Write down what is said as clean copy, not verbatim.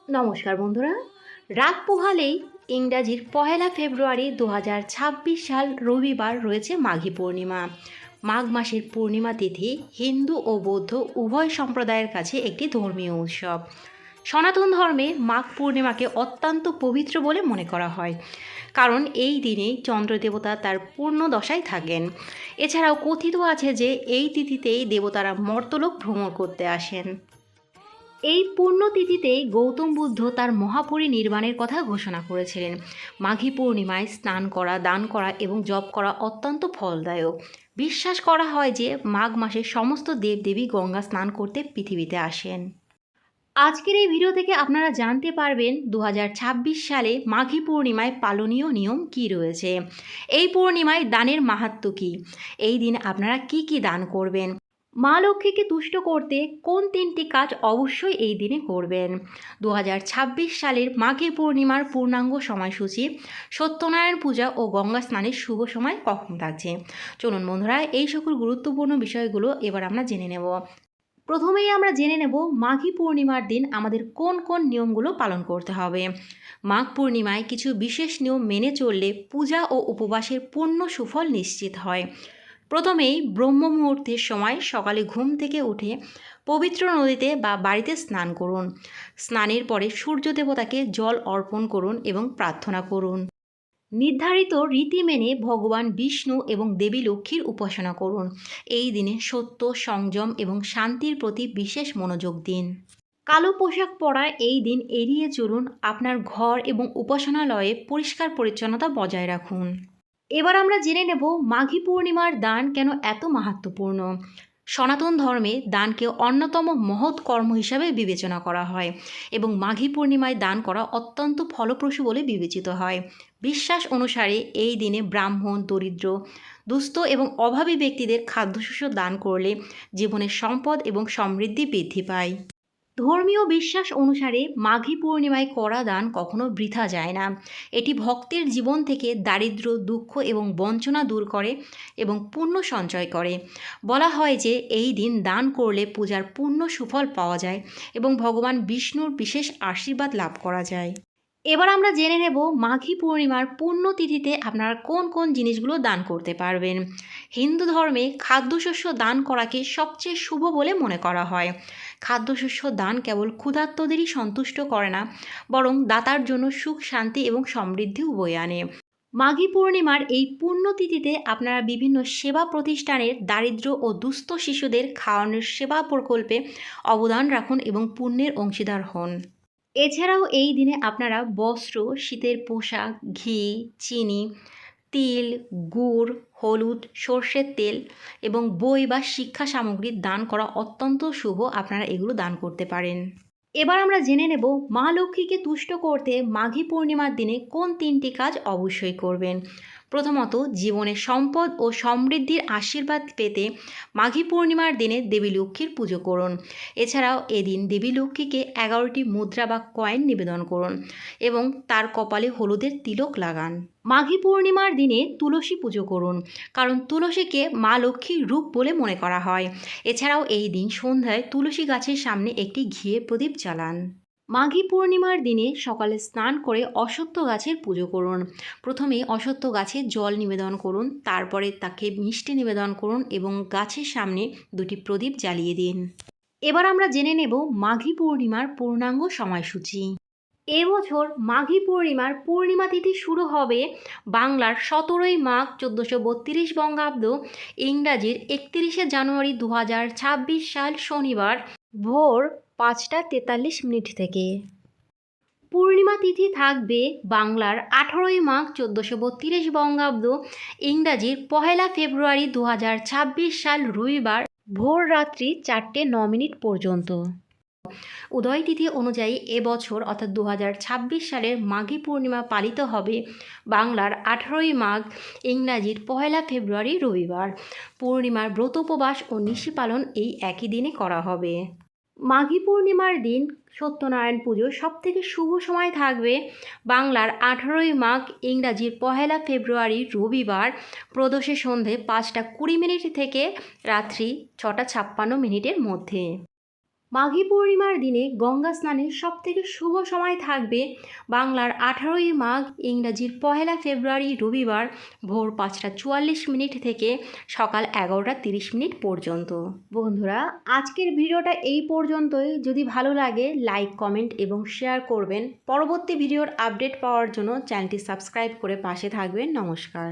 নমস্কার বন্ধুরা। রাত পোহালেই ইংরাজির 1 ফেব্রুয়ারি 2026 সাল রবিবার রয়েছে মাঘী পূর্ণিমা। মাঘ মাসের পূর্ণিমা তিথি হিন্দু ও বৌদ্ধ উভয় সম্প্রদায়ের কাছে একটি ধর্মীয় উৎসব। সনাতন ধর্মে মাঘ পূর্ণিমাকে অত্যন্ত পবিত্র বলে মনে করা হয়, কারণ এই দিনেই চন্দ্রদেবতা তার পূর্ণ দশায় থাকেন। এছাড়াও কথিত আছে যে এই তিথিতেই দেবতারা মর্তলোক ভ্রমণ করতে আসেন। এই পুণ্যতিথিতেই গৌতম বুদ্ধ তার মহাপরিনির্বাণের কথা ঘোষণা করেছিলেন। মাঘী পূর্ণিমায় স্নান করা, দান করা এবং জপ করা অত্যন্ত ফলদায়ক। বিশ্বাস করা হয় যে মাঘ মাসে সমস্ত দেবদেবী গঙ্গা স্নান করতে পৃথিবীতে আসেন। আজকের এই ভিডিও থেকে আপনারা জানতে পারবেন 2026 সালে মাঘী পূর্ণিমায় পালনীয় নিয়ম কি রয়েছে, এই পূর্ণিমায় দানের মাহাত্ম্য কী, এই দিন আপনারা কি কি দান করবেন, মা লক্ষ্মীকে তুষ্ট করতে কোন 3টি কাজ অবশ্যই এই দিনে করবেন। 2026 সালের মাঘী পূর্ণিমার পূর্ণাঙ্গ সময়সূচি, সত্যনারায়ণ পূজা ও গঙ্গা স্নানের শুভ সময় কখন থাকছে, চলুন বন্ধুরা এই সকল গুরুত্বপূর্ণ বিষয়গুলো এবার আমরা জেনে নেব। প্রথমেই আমরা জেনে নেব মাঘী পূর্ণিমার দিন আমাদের কোন কোন নিয়মগুলো পালন করতে হবে। মাঘ পূর্ণিমায় কিছু বিশেষ নিয়ম মেনে চললে পূজা ও উপবাসের পূর্ণ সুফল নিশ্চিত হয়। প্রথমেই ব্রহ্ম মুহূর্তের সময় সকালে ঘুম থেকে উঠে পবিত্র নদীতে বা বাড়িতে স্নান করুন। স্নানের পরে সূর্য দেবতাকে জল অর্পণ করুন এবং প্রার্থনা করুন। নির্ধারিত রীতি মেনে ভগবান বিষ্ণু এবং দেবী লক্ষ্মীর উপাসনা করুন। এই দিনে সত্য, সংযম এবং শান্তির প্রতি বিশেষ মনোযোগ দিন। কালো পোশাক পরা এই দিন এড়িয়ে চলুন। আপনার ঘর এবং উপাসনালয়ে পরিষ্কার পরিচ্ছন্নতা বজায় রাখুন। এবার আমরা জেনে নেব মাঘী পূর্ণিমার দান কেন এত মাহাত্ম্যপূর্ণ। সনাতন ধর্মে দানকে অন্যতম মহৎ কর্ম হিসাবে বিবেচনা করা হয় এবং মাঘী পূর্ণিমায় দান করা অত্যন্ত ফলপ্রসূ বলে বিবেচিত হয়। বিশ্বাস অনুসারে এই দিনে ব্রাহ্মণ, দরিদ্র, দুস্থ এবং অভাবী ব্যক্তিদের খাদ্যশস্য দান করলে জীবনের সম্পদ এবং সমৃদ্ধি বৃদ্ধি পায়। ধর্মীয় বিশ্বাস অনুসারে মাঘী পূর্ণিমায় করা দান কখনো বৃথা যায় না। এটি ভক্তের জীবন থেকে দারিদ্র্য, দুঃখ এবং বঞ্চনা দূর করে এবং পুণ্য সঞ্চয় করে। বলা হয় যে এই দিন দান করলে পূজার পূর্ণ সুফল পাওয়া যায় এবং ভগবান বিষ্ণুর বিশেষ আশীর্বাদ লাভ করা যায়। এবার আমরা জেনে নেব মাঘী পূর্ণিমার পুণ্যতিথিতে আপনারা কোন কোন জিনিসগুলো দান করতে পারবেন। হিন্দু ধর্মে খাদ্যশস্য দান করাকে সবচেয়ে শুভ বলে মনে করা হয়। খাদ্যশস্য দান কেবল ক্ষুধার্তদেরই সন্তুষ্ট করে না, বরং দাতার জন্য সুখ, শান্তি এবং সমৃদ্ধিও বয়ে আনে। মাঘী পূর্ণিমার এই পুণ্যতিথিতে আপনারা বিভিন্ন সেবা প্রতিষ্ঠানের দারিদ্র ও দুস্থ শিশুদের খাওয়ানোর সেবা প্রকল্পে অবদান রাখুন এবং পুণ্যের অংশীদার হন। এছাড়াও এই দিনে আপনারা বস্ত্র, শীতের পোশাক, ঘি, চিনি, তিল, গুড়, হলুদ, সর্ষের তেল এবং বই বা শিক্ষা সামগ্রী দান করা অত্যন্ত শুভ। আপনারা এগুলো দান করতে পারেন। এবার আমরা জেনে নেব মা লক্ষ্মীকে তুষ্ট করতে মাঘী পূর্ণিমার দিনে কোন 3টি কাজ অবশ্যই করবেন। প্রথমত, জীবনে সম্পদ ও সমৃদ্ধির আশীর্বাদ পেতে মাঘী পূর্ণিমার দিনে দেবী লক্ষ্মীর পুজো করুন। এছাড়াও এদিন দেবী লক্ষ্মীকে 11টি মুদ্রা বা কয়েন নিবেদন করুন এবং তার কপালে হলুদের তিলক লাগান। মাঘী পূর্ণিমার দিনে তুলসী পুজো করুন, কারণ তুলসীকে মা লক্ষ্মীর রূপ বলে মনে করা হয়। এছাড়াও এই দিন সন্ধ্যায় তুলসী গাছের সামনে একটি ঘিয়ের প্রদীপ জ্বালান। মাঘী পূর্ণিমার দিনে সকালে স্নান করে অশ্বত্থ গাছের পুজো করুন। প্রথমে অশ্বত্থ গাছে জল নিবেদন করুন, তারপরে তাকে মিষ্টি নিবেদন করুন এবং গাছের সামনে 2টি প্রদীপ জ্বালিয়ে দিন। এবার আমরা জেনে নেব মাঘী পূর্ণিমার পূর্ণাঙ্গ সময়সূচি। এবছর মাঘী পূর্ণিমার পূর্ণিমা তিথি শুরু হবে বাংলার 17ই মাঘ 1432 বঙ্গাব্দ, ইংরাজির 31শে জানুয়ারি 2026 সাল শনিবার ভোর 5টা 43 মিনিট থেকে। পূর্ণিমা তিথি থাকবে বাংলার 18ই মাঘ 1432 বঙ্গাব্দ, ইংরাজির 1 ফেব্রুয়ারি 2026 সাল রবিবার ভোর রাত্রি 4টে 9 মিনিট পর্যন্ত। উদয় তিথি অনুযায়ী এবছর অর্থাৎ 2026 সালের মাঘী পূর্ণিমা পালিত হবে বাংলার 18ই মাঘ, ইংরাজির 1 ফেব্রুয়ারি রবিবার। পূর্ণিমার ব্রত উপবাস ও নিশি পালন এই একই দিনে করা হবে। মাঘী পূর্ণিমার দিন সত্যনারায়ণ পুজো সবথেকে শুভ সময় থাকবে বাংলার 18ই মাঘ, ইংরাজির 1 ফেব্রুয়ারি রবিবার প্রদোষে সন্ধে 5টা 20 মিনিট থেকে রাত্রি 6টা 56 মিনিটের মধ্যে। মাঘী পূর্ণিমার দিনে গঙ্গা স্নানের সবথেকে শুভ সময় থাকবে বাংলার 18ই মাঘ, ইংরাজির 1 ফেব্রুয়ারি রবিবার ভোর 5:44 থেকে সকাল 11:30 পর্যন্ত। বন্ধুরা, আজকের ভিডিওটা এই পর্যন্তই। যদি ভালো লাগে লাইক, কমেন্ট এবং শেয়ার করবেন। পরবর্তী ভিডিওর আপডেট পাওয়ার জন্য চ্যানেলটি সাবস্ক্রাইব করে পাশে থাকবেন। নমস্কার।